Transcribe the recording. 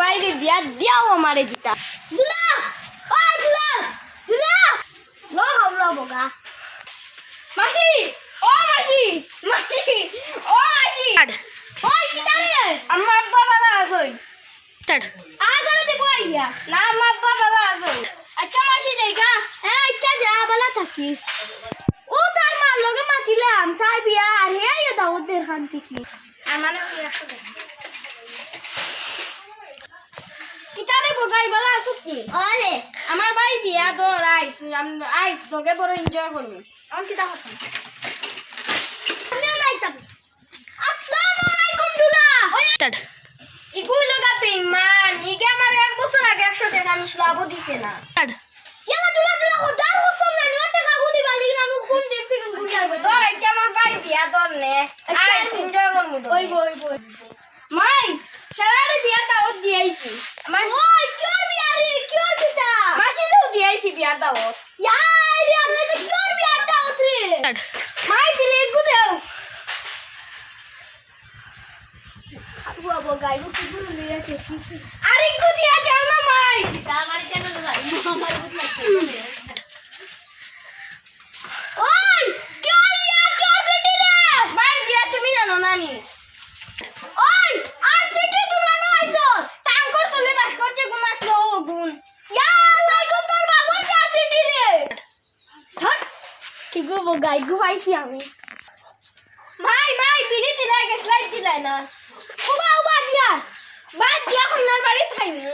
বাইরে বিয়া দিয়াও আমারে দিতা দুলা ও দুলা দুলা লো হাওলা বগা মাসি ও মাসি মাসি ও মাসি ওই কিতারে আমার আব্বা বাবা আসই টাড আজরে দেখো আইয়া না আমার আব্বা বাবা আসই আচ্ছা মাসি দেখা আচ্ছা যা বালা থাকিস ও তার মার লগে মাতিলাম তার বিয়া আর হে আইয়া দাওয়াত দের খান থেকে আর মানে কিতারে বগাই বালা আসুক কি আরে আমার ভাই বিয়া দর আইস তোকে বড় এনজয় করব আমি কিতা হতাম আসসালামু আলাইকুম দুলা টাড ইগুই লগা পেমান ইগে আমার এক বছর আগে 100 টাকা মিশলাবো দিছে না টাড ইয়ালা দুলা দুলা খোদার কসম না নিও টাকা গুদি বালি না আমি কোন দেখতে কোন যাবে তোর আইছে আমার ভাই বিয়া দর নে আইস এনজয় করব ওই বই মাই সারারে বিয়া দাওয়াত দিয়াইছি আমার ওই কিওর বিয়া রে কিওর বিটা মাসি দাও দিয়াইছি বিয়া দাওয়াত ইয়ার রে আল্লাহ তো কিওর বিয়া দাওয়াত রে মাই বিলে গুদেও আবু আবু গাইবো কি গুলো লিয়াছে কিছি আরে গুদি আ যাও না মাই তা আমারে কেন যাই আমার বুঝ লাগছে ওই কিওর বিয়া কিওর সিটি রে মাই বিয়া তুমি জানো না নি ওই আর সিটি তোমরা না আইছো টাঙ্কর তোলে বাস করতে গুণ আসলো গুণ ইয়া আল্লাহ গো তোর বাবন চা সিটি রে হট কি গো গাই গো আইছি আমি মাই বিড়ি দিলাই গে স্লাইড দিলাই না ওবা দিয়া কইনার বাড়ি থাইমি